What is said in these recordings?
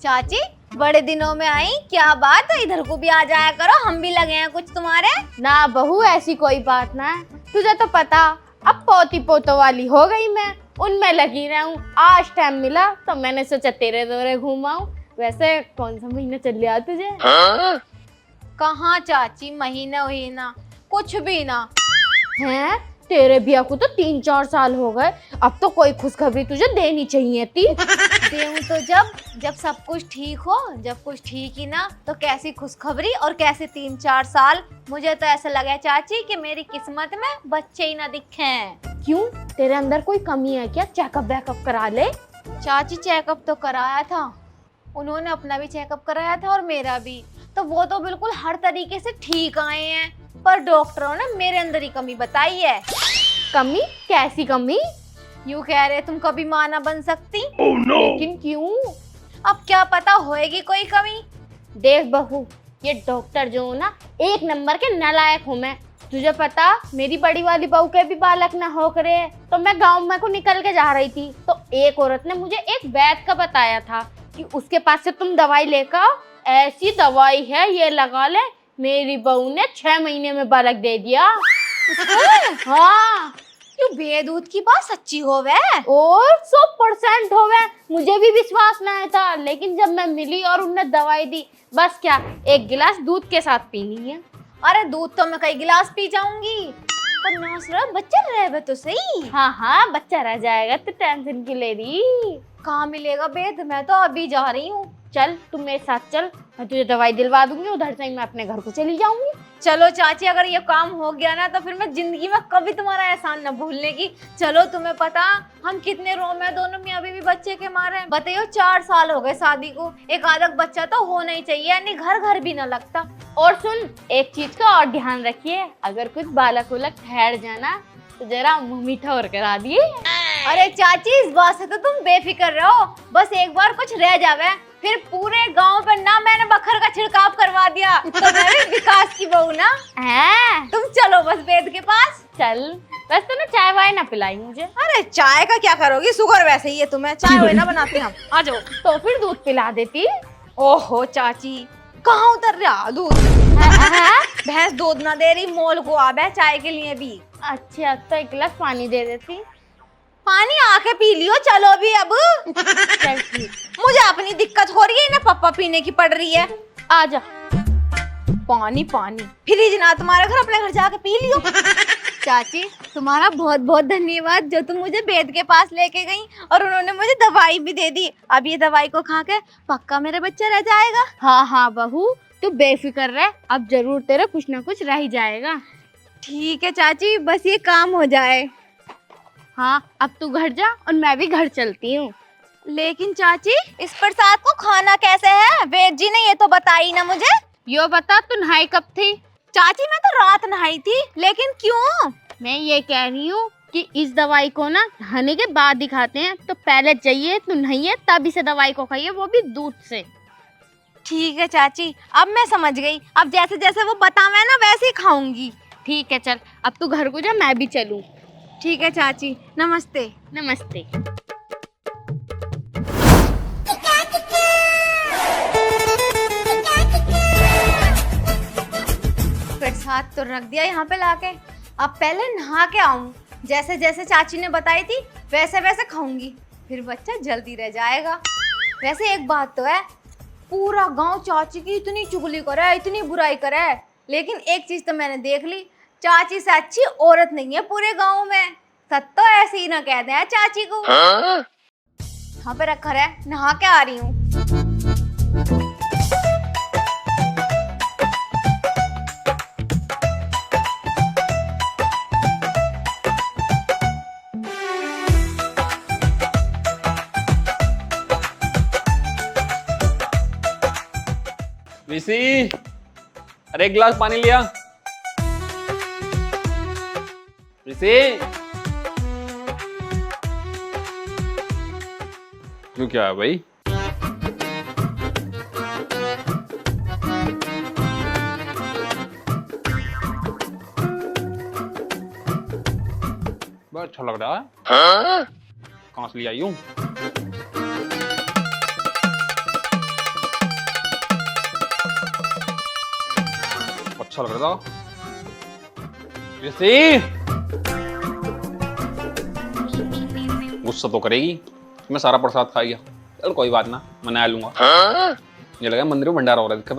चाची बड़े दिनों में आई, क्या बात है? इधर को भी आ जाया करो, हम भी लगे हैं कुछ तुम्हारे। ना बहू, ऐसी कोई बात ना है। तुझे तो पता, अब पोती पोतो वाली हो गई मैं, उनमें लगी रहूं। आज टाइम मिला तो मैंने सोचा तेरे दौरे घुमाऊं। वैसे कौन सा महीना चल रहा तुझे? कहाँ चाची, महीना वहीना कुछ भी ना हैं? तेरे बिया को तो 3-4 साल हो गए। अब तो कोई खुशखबरी तुझे देनी चाहिए थी। देऊं तो जब सब कुछ ठीक हो। जब कुछ ठीक ही ना तो कैसी खुशखबरी और कैसे 3-4 साल। मुझे तो ऐसा लगा चाची कि मेरी किस्मत में बच्चे ही ना दिखे। क्यों, तेरे अंदर कोई कमी है क्या? चेकअप वेकअप करा ले। चाची चेकअप तो कराया था, उन्होंने अपना भी चेकअप कराया था और मेरा भी, तो वो तो बिल्कुल हर तरीके से ठीक आए हैं। पर डॉक्टरों ने मेरे अंदर ही कमी बताई है। कमी? कैसी कमी? यूँ कह रहे तुम कभी माँ ना बन सकती। Oh, no. लेकिन क्यों? अब क्या पता होएगी कोई कमी। देख बहू, ये डॉक्टर जो हो ना, एक नंबर के नालायक हूँ मैं। तुझे पता, मेरी बड़ी वाली बहू के भी बालक ना हो करे, तो मैं गांव में को निकल के जा रही थी, तो एक औरत ने मुझे एक वैद्य का बताया था कि उसके पास से तुम दवाई लेकर आओ। ऐसी दवाई है, ये लगा ले। मेरी बहू ने 6 महीने में बालक दे दिया। हाँ, क्यों बेदूध की बात सच्ची होवे? और 100% होवे। मुझे भी विश्वास नहीं था, लेकिन जब मैं मिली और उन्हें दवाई दी, बस क्या, 1 गिलास दूध के साथ पीनी है। अरे दूध तो मैं कई गिलास पी जाऊंगी, पर नासरा बच्चा रहे तो सही। हाँ, बच्चा रह जाएगा, तो टेंशन क्यों ले रही? कहाँ मिलेगा बेद? मैं तो अभी जा रही हूँ। चल तू मेरे साथ चल, मैं तुझे दवाई दिलवा दूंगी। उधर से ही मैं अपने घर को चली जाऊंगी। चलो चाची, अगर ये काम हो गया ना तो फिर मैं जिंदगी में कभी तुम्हारा एहसान न भूलने की। चलो, तुम्हें पता हम कितने रोम है दोनों में, अभी भी बच्चे के मारे। बताइयो, 4 साल हो गए शादी को, एक आदक बच्चा तो होना ही चाहिए, यानी घर भी ना लगता। और सुन, एक चीज का और ध्यान रखिए, अगर कुछ बालक उलक ठहर जाना तो जरा मुंह मीठा और करा दिए। अरे चाची, इस बात से तो तुम बेफिक्र रहो, बस एक बार कुछ रह जावे, फिर पूरे गांव पर ना मैंने बखर का छिड़काव करवा दिया तो मैं भी विकास की बहू ना है। तुम चलो बस वेद के पास। चल, बस तूने चाय वाय ना पिलाई मुझे। अरे चाय का क्या करोगी, शुगर वैसे ही है तुम्हें, चाय वाय ना बनाते हम। आ जाओ। तो फिर दूध पिला देती। ओहो चाची, कहाँ उतर रहा दूध? भैंस दूध ना दे रही, मोल को आबे चाय के लिए भी। अच्छा, तो 1 गिलास पानी दे देती। पानी आके पी लियो, चलो भी अब। चल ठीक। मुझे अपनी दिक्कत हो रही है ना, पप्पा पीने की पड़ रही है। आजा। पानी फ्रिज ना तुम्हारे घर, अपने घर जाके पी लियो। चाची, तुम्हारा बहुत बहुत धन्यवाद जो तुम मुझे वेद के पास लेके गई और उन्होंने मुझे दवाई भी दे दी। अब ये दवाई को खा के पक्का मेरा बच्चा रह जाएगा। हाँ बहू, तू बेफिक्र रह, अब जरूर तेरा कुछ ना कुछ रह ही जाएगा। ठीक है चाची, बस ये काम हो जाए। हाँ, अब तू घर जा और मैं भी घर चलती हूँ। लेकिन चाची, इस प्रसाद को खाना कैसे है? वेद जी ने ये तो बताई ना मुझे। यो बता, तू नहाई कब थी? चाची मैं तो रात नहाई थी, लेकिन क्यों? मैं ये कह रही हूँ कि इस दवाई को ना नहाने के बाद दिखाते हैं, तो पहले चाहिए तू नहाइए, तब इसे दवाई को खाइए, वो भी दूध से। ठीक है चाची, अब मैं समझ गई। अब जैसे जैसे वो बतावे ना वैसे ही खाऊंगी। ठीक है, चल अब तू घर को जा, मैं भी चलूँ। ठीक है चाची, नमस्ते। नमस्ते। प्रसाद तो रख दिया यहाँ पे लाके, अब पहले नहा के आऊं। जैसे जैसे चाची ने बताई थी वैसे वैसे खाऊंगी, फिर बच्चा जल्दी रह जाएगा। वैसे एक बात तो है, पूरा गांव चाची की इतनी चुगली करे, इतनी बुराई करे, लेकिन एक चीज तो मैंने देख ली, चाची से अच्छी औरत नहीं है पूरे गांव में। सच तो ऐसे ही ना कहते हैं चाची को। यहाँ पे रखा है, नहा के आ रही हूँ। ऋषि, अरे 1 गिलास पानी लिया। ऋषि, क्यों, क्या है भाई? बड़ा अच्छा लग रहा है। कहाँ से ले आई हूँ? अच्छा लग रहा था। ऋषि गुस्सा तो करेगी, मैं सारा प्रसाद खा गया। चल कोई बात ना, मना लूंगा। ये लगा मंदिर में भंडारा हो रहा है, दिक्कत।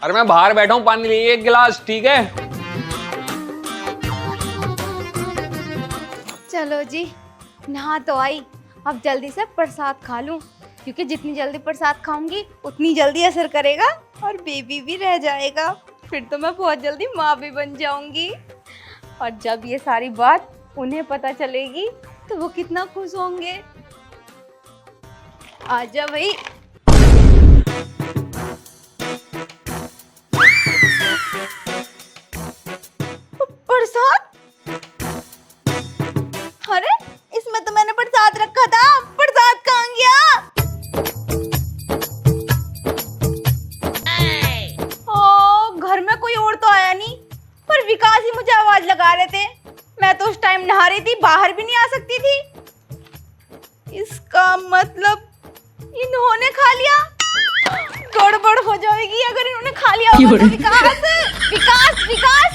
अरे मैं बाहर बैठा हूँ, पानी लिए एक गिलास, ठीक है? चलो जी, नहा तो आई, अब जल्दी से प्रसाद खा लूं, क्योंकि जितनी जल्दी प्रसाद खाऊंगी उतनी जल्दी असर करेगा और बेबी भी रह जाएगा। फिर तो मैं बहुत जल्दी माँ भी बन जाऊंगी। और जब ये सारी बात उन्हें पता चलेगी तो वो कितना खुश होंगे। आजा भाई। प्रसाद? अरे इसमें तो मैंने प्रसाद रखा था, प्रसाद कहाँ गया? घर में कोई और तो आया नहीं, पर विकास ही मुझे आवाज लगा रहे थे। मैं तो उस टाइम नहा रही थी, बाहर भी नहीं आ सकती थी। इसका मतलब इन्होंने खा लिया। गड़बड़ हो जाएगी अगर इन्होंने खा लिया होगा तो। विकास, विकास, विकास,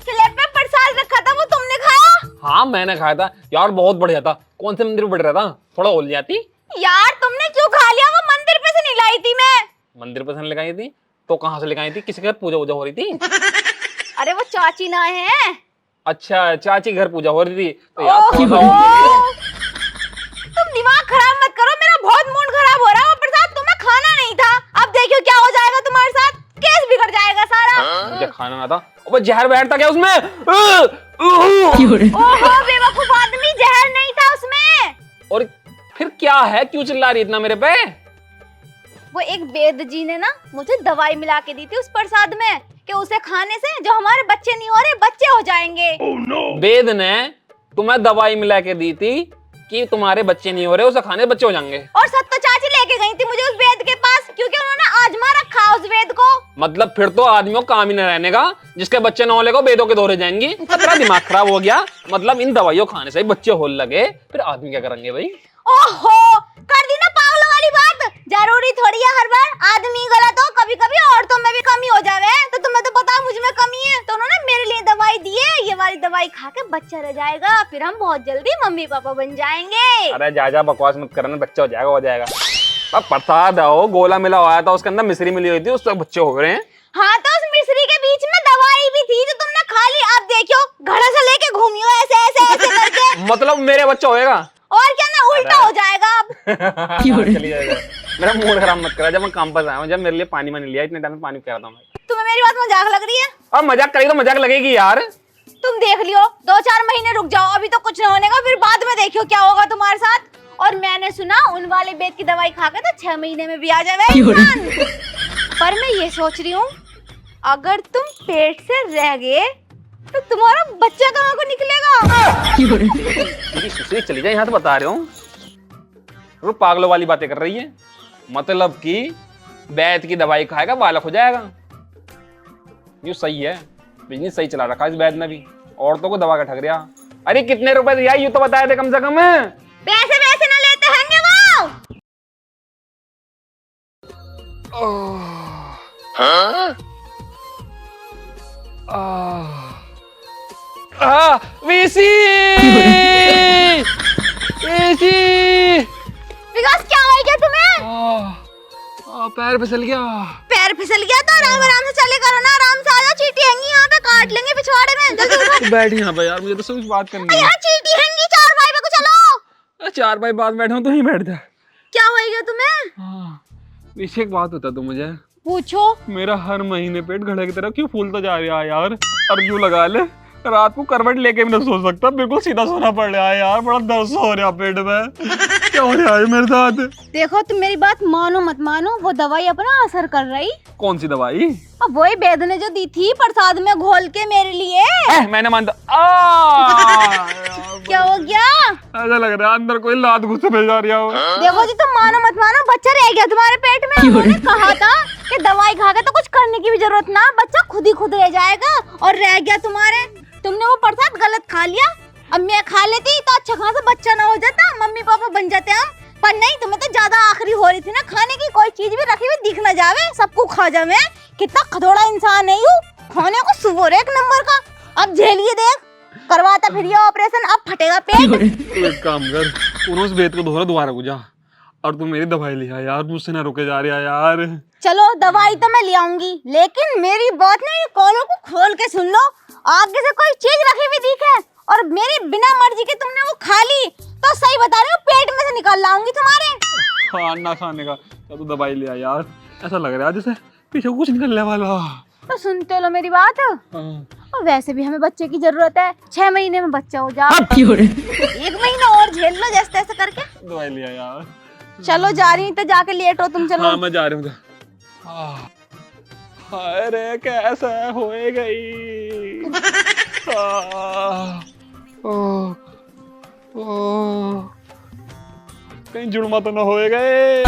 स्लैब पे प्रसाद रखा था, वो तुमने खाया? हाँ मैंने खाया था यार, बहुत बढ़िया था। कौन से मंदिर में बैठ रहा था, थोड़ा बोल जाती। यार तुमने क्यों खा लिया? वो मंदिर पे से नहीं लाई थी मैं। मंदिर पे से लेकर आई थी तो कहाँ से लेकर आई थी? किसी के घर पूजा वूजा हो रही थी? अरे वो चाची ना है। अच्छा, चाची घर पूजा हो रही थी तो यार तुम दिमाग खराब मत करो, मेरा बहुत मूड खराब हो रहा है। वो प्रसाद तुम्हें खाना नहीं था, अब देखियो क्या हो जाएगा तुम्हारे साथ, केस बिगड़ जाएगा सारा। मुझे खाना ना था, वो जहर बैठता क्या उसमें? ओहो बेवकूफ आदमी, जहर नहीं था उसमें। और फिर क्या है, क्यों चिल्ला रही इतना मेरे पे? वो एक वेद जी ने ना मुझे दवाई मिला के दी थी उस प्रसाद में, कि उसे खाने से जो हमारे बच्चे नहीं हो रहे, बच्चे हो जाएंगे। वेद ने तुम्हें दवाई मिला के दी थी कि तुम्हारे बच्चे नहीं हो रहे, उसे खाने से बच्चे हो जाएंगे। और सब तो चाची लेके गई थी मुझे उस वेद के पास, क्योंकि उन्होंने आजमा रखा उस वेद को। मतलब फिर तो आदमियों को काम ही न रहने का, जिसके बच्चे न होने को वेदों के दौरे जाएंगी। तेरा दिमाग खराब हो गया। मतलब इन दवाइयों खाने से बच्चे होने लगे, फिर आदमी क्या करेंगे भाई? ओहो, कर दी ना पागलों वाली बात। जरूरी थोड़ी है हर बार आदमी गलत हो, कभी कभी औरतों में भी कमी हो जावे। तो तुम्हें तो पता मुझ में कमी है, तो उन्होंने मेरे लिए दवाई दी है। ये वाली दवाई खा के बच्चा रह जाएगा, फिर हम बहुत जल्दी मम्मी पापा बन जाएंगे। अरे जा बकवास मत करना, बच्चा हो जाएगा, हो जाएगा। अब प्रसाद हो, गोला मिला हुआ था, उसके अंदर मिश्री मिली हुई थी, उससे बच्चे हो रहे हैं। हाँ तो उस मिश्री के बीच में दवाई भी थी जो तुमने खा ली। अब देखियो घड़ा सा लेके घूमियो ऐसे ऐसे ऐसे करके। मतलब मेरे बच्चा होएगा? और क्या ना, उल्टा हो जाएगा अब। चली जाएगा। मेरा मूड खराब मत करा। जब मैं काम पर आया हूँ, जब मेरे लिए पानी मैंने लिया, इतने टाइम में पानी पिया रहा था। तुम्हें मेरी बात मजाक लग रही है? अब मजाक करेगी तो मजाक लगेगी यार। तुम देख लियो, 2-4 महीने रुक जाओ, अभी तो कुछ नहीं होने का, फिर बाद में देखियो क्या होगा तुम्हारे साथ। और मैंने सुना उन वाले बेद की दवाई खा के तो 6 महीने में भी आ जाए इंसान। पर मैं ये सोच रही हूँ, अगर तुम पेट से रह गए तो तुम्हारा बच्चा कहाँ को निकलेगा? चली जाए यहाँ से, बता रहे हूँ। वो पागलों वाली बातें कर रही है। मतलब कि वैद की दवाई खाएगा बालक हो जाएगा। ये सही है, बिजनेस सही चला रखा इस वैद ने भी, औरतों को दवा का ठग रहा। अरे कितने रुपए दिया, ये तो बताया थे कम से कम। पैसे वैसे ना लेते हैं वो। वीसी वीसी विकास क्या हो गया तुम्हें? पैर फिसल गया। पैर फिसल गया तो आराम से चले करो ना, आराम से आ जाओ। चींटी हैंगी यहाँ पे, काट लेंगे पिछवाड़े में। जल्दी उठो। बैठ यहाँ पे यार, मुझे तो सब बात करनी है। यहाँ चींटी हैंगी, 4 भाई पे को चलो। 4 भाई बाद बैठे हो तो ही बैठ जा। क्या हो गया तुम्हें? हाँ, वैसे एक बात होता तो मुझे पूछो। मेरा हर महीने पेट घड़े की तरह क्यों फूलता जा रहा है यार? और यूं लगा ले, रात को करवट लेके भी ना सो सकता, बिल्कुल सीधा सोना पड़ रहा है यार। बड़ा दर्द हो रहा पेट में। क्या हो रहा है मेरे साथ? देखो तुम मेरी बात मानो मत मानो, वो दवाई अपना असर कर रही। कौन सी दवाई? अब वही वेद ने जो दी थी प्रसाद में घोल के मेरे लिए। मैंने मानता। क्या हो गया? ऐसा लग रहा है अंदर कोई लात घुस में जा रहा हो। देखो जी, तुम मानो मत मानो, बच्चा रह गया तुम्हारे पेट में। उन्होंने कहा था कि दवाई खा के तो कुछ करने की भी जरूरत ना, बच्चा खुद ही खुद रह जाएगा। और रह गया तुम्हारे। तुमने वो प्रसाद गलत खा लिया। अब मैं खा लेती तो अच्छा खासा बच्चा ना हो जाता, मम्मी पापा बन जाते हम। पर नहीं, तुम्हें तो ज्यादा आखिरी हो रही थी ना खाने की। कोई चीज भी रखी हुई दिख ना जावे, सबको खा जावे। कितना खदोड़ा इंसान है यू, खाने को सुबह एक नंबर का। अब झेलिए देख, करवाता फिर ये ऑपरेशन, अब फटेगा पेट। तू एक काम कर, तू उस बेत को दोबारा को जा और तू मेरी दवाई लिया यार, मुझसे ना रुके जा रहा यार। चलो दवाई तो मैं ले आऊंगी, लेकिन मेरी बात ना ये कॉलों को खोल के सुन लो। आगे से कोई चीज रखी हुई दिखे और मेरी बिना मर्जी के तुमने वो खा ली तो सही बता रही हूँ, पेट में से निकाल लाऊंगी तुम्हारे। हाँ ना खाने का, चल तू दवाई लिया यार, ऐसा लग रहा है जैसे पीछे कुछ निकलने वाला। तो सुनते लो मेरी बात, हाँ। और वैसे भी हमें बच्चे की जरूरत है, 6 महीने में बच्चा हो जाए। 1 महीना और झेल लो जैसे तैसे करके। दवाई लिया यार। चलो जा रही तो जाके लेट हो तुम, चलो। हाँ मैं जा रही हूँ। अरे कैसा हो गई। कहीं जुड़मा तो ना हो गए।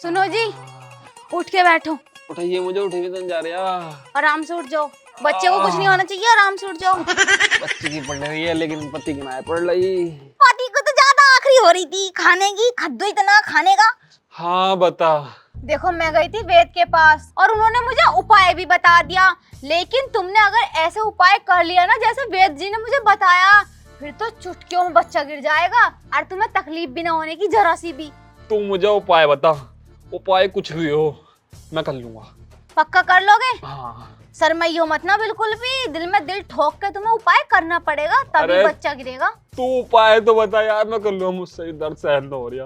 सुनो जी, उठ के बैठो, उठाइए मुझे, उठे भी तो जा रहे आराम से उठ जाओ। बच्चे को कुछ नहीं होना चाहिए, आराम से उठ जाओ। बच्चे की पड़ रही है लेकिन पति की ना पड़ रही। पति को तो ज्यादा आखिरी हो रही थी खाने की, खद्दू इतना खाने का। हाँ बता। देखो मैं गई थी वेद के पास और उन्होंने मुझे उपाय भी बता दिया, लेकिन तुमने अगर ऐसे उपाय कर लिया ना जैसे वेद जी ने मुझे बताया, फिर तो चुटकियों में बच्चा गिर जाएगा और तुम्हें तकलीफ भी ना होने की जरा सी भी। तू मुझे उपाय बता, उपाय कुछ भी हो मैं कर लूंगा। पक्का कर लोगे? हाँ। शर्माइयो मत ना बिल्कुल भी, दिल में दिल ठोक के तुम्हें उपाय करना पड़ेगा तभी अरे बच्चा गिरेगा। तू उपाय तो बता यार, मैं कर लूंगा, मुझसे दर्द सहन न हो रहा।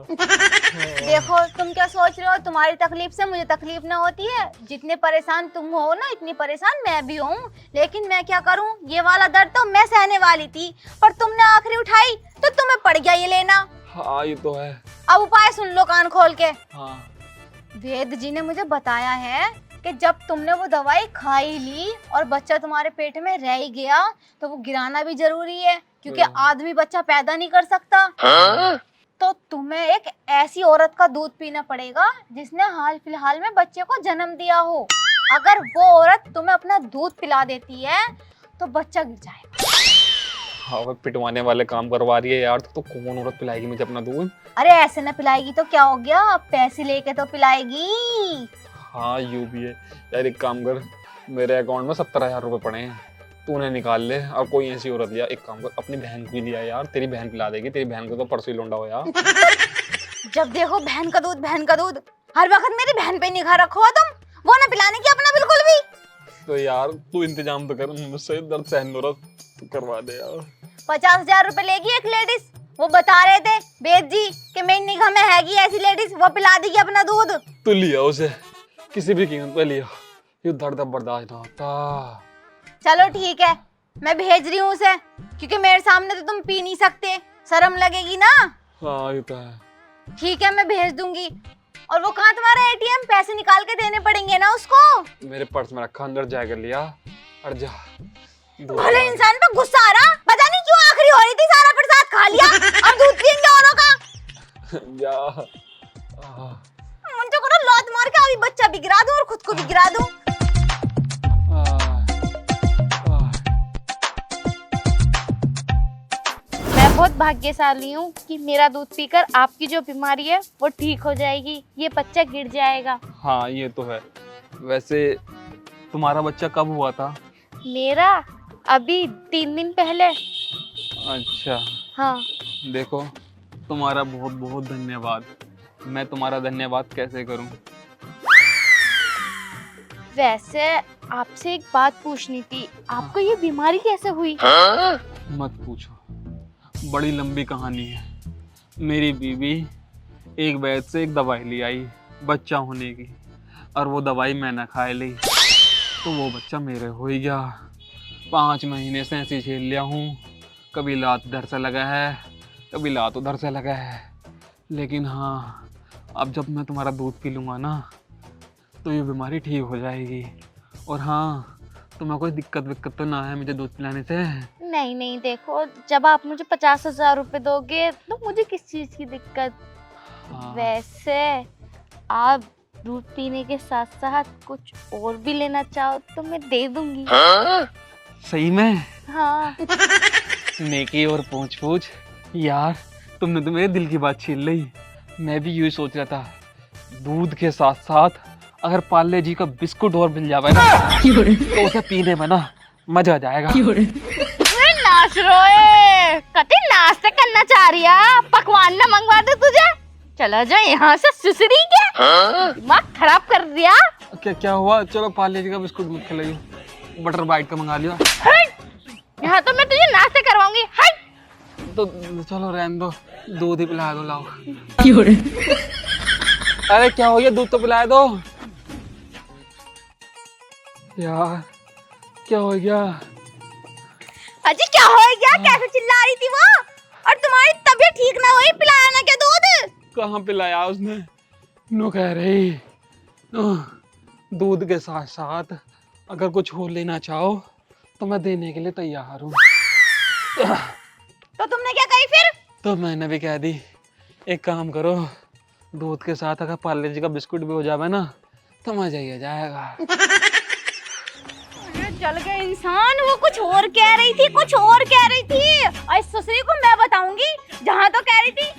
देखो तुम क्या सोच रहे हो, तुम्हारी तकलीफ से मुझे तकलीफ ना होती है। जितने परेशान तुम हो ना, इतनी परेशान मैं भी हूँ, लेकिन मैं क्या करूँ, ये वाला दर्द तो मैं सहने वाली थी, पर तुमने आखिरी उठाई तो तुम्हें पड़ गया ये लेना। हाँ ये तो है। अब उपाय सुन लो कान खोल के। हाँ। वेद जी ने मुझे बताया है कि जब तुमने वो दवाई खाई ली और बच्चा तुम्हारे पेट में रह ही गया तो वो गिराना भी जरूरी है, क्योंकि आदमी बच्चा पैदा नहीं कर सकता। तो तुम्हें एक ऐसी औरत का दूध पीना पड़ेगा जिसने हाल फिलहाल में बच्चे को जन्म दिया हो। अगर वो औरत तुम्हें अपना दूध पिला देती है तो बच्चा गिर जाएगा। हाँ पिटवाने वाले काम करवा रही है यार, तो कौन औरत पिलाएगी मुझे अपना दूध? अरे ऐसे ना पिलाएगी तो क्या हो गया, पैसे लेके तो पिलाएगी। हाँ यूं भी है यार, एक काम कर, मेरे अकाउंट में 70,000 रुपए पड़े हैं, तू उन्हें निकाल ले और कोई ऐसी औरत लिया। एक काम कर, अपनी बहन को ही लिया यार, तेरी बहन पिला देगी, तेरी बहन को तो परसों ही लौंडा हो यार। जब देखो बहन का दूध, बहन का दूध, हर वक्त मेरी बहन पे निगाह रखो हो तुम, वो ना पिलाने की अपना बिल्कुल भी। तो यार तू इंतजाम तो कर, मुझसे दर्द सहन हो रहा, तू करवा दे यार। 50,000 रुपए लेगी एक लेडीज, वो बता रहे थे वेद जी कि मेरी निगाह में हैगी ऐसी लेडीज, वो पिला देगी अपना दूध। तू लिया उसे किसी भी कीमत पे लिया, ये दर्द अब बर्दाश्त ना होता। चलो ठीक है, मैं भेज रही हूँ उसे, क्योंकि मेरे सामने तो तुम पी नहीं सकते, शर्म लगेगी ना। हाँ ये तो है। ठीक है मैं भेज दूंगी। और वो कहाँ तुम्हारा एटीएम, पैसे निकाल के देने पड़ेंगे ना उसको। मेरे पर्स में रखा, अंदर जाकर लिया और जा। भले इंसान पे गुस्सा आ रहा, पता नहीं क्यों आखिरी हो रही थी, सारा प्रसाद खा लिया, अब दूध पियेंगे औरों का। जा। मुझे करो लात मार के अभी बच्चा भी गिरा दूं और खुद को भी गिरा दूं। मैं बहुत भाग्यशाली हूँ कि मेरा दूध पीकर आपकी जो बीमारी है वो ठीक हो जाएगी, ये बच्चा गिर जाएगा। हाँ ये तो है। वैसे तुम्हारा बच्चा कब हुआ था? मेरा अभी 3 दिन पहले। अच्छा। हाँ। देखो तुम्हारा बहुत बहुत धन्यवाद, मैं तुम्हारा धन्यवाद कैसे करूं? वैसे आपसे एक बात पूछनी थी, आपको ये बीमारी कैसे हुई? मत पूछो, बड़ी लंबी कहानी है। मेरी बीवी एक वैद्य से एक दवाई ले आई बच्चा होने की, और वो दवाई मैंने खा ली तो वो बच्चा मेरे हो ही गया। 5 महीने से ऐसे झेल लिया हूँ, कभी लात इधर से लगा है, कभी लात उधर से लगा है, लेकिन हाँ अब जब मैं तुम्हारा दूध पी लूँगा ना तो ये बीमारी ठीक हो जाएगी। और हाँ तुम्हें कोई दिक्कत विक्कत तो ना है मुझे दूध पिलाने से? नहीं नहीं, देखो जब आप मुझे 50,000 रुपए दोगे तो मुझे किस चीज़ की दिक्कत। हाँ। वैसे आप दूध पीने के साथ साथ कुछ और भी लेना चाहो तो मैं दे दूंगी। सही में? हाँ। नेकी और पूछ पूछ यार, तुमने तो मेरे दिल की बात छीन ली। मैं भी यूं ही सोच रहा था, दूध के साथ साथ अगर पार्ले जी का बिस्कुट और मिल जाए ना तो उसे पीने में ना मजा आ जाएगा। नाच रोए कति नाश्ते करना चाह रही है, पकवान ना मंगवा दे तुझे। चला जा यहाँ से सुसरी के, दिमाग खराब कर दिया। क्या क्या हुआ? चलो पार्ले जी का बिस्कुट मत खिलाइयो, बटर बाइट का मंगा लिया। यहाँ तो मैं तुझे नाश्ते करवाऊंगी। तो चलो रहने दो, दूध ही पिला दो, लाओ। अरे क्या हो गया, दूध तो पिला दो यार। क्या हो गया? अजी क्या हो गया? कैसे चिल्ला रही थी वो? और तुम्हारी तबीयत ठीक ना हुई, पिलाया ना क्या दूध? कहाँ पिलाया उसने? नो कह रही दूध के साथ साथ अगर कुछ और लेना चाहो तो मैं देने के लिए तैयार हूँ। तो तुमने क्या कही फिर? तो मैंने भी कह दी, एक काम करो, दूध के साथ अगर पार्ले जी का बिस्कुट भी हो जाए ना तो मजा ही आ जाएगा। चल गए इंसान, वो कुछ और कह रही थी, कुछ और कह रही थी। और इस सुसरी को मैं बताऊंगी, जहाँ तो कह रही थी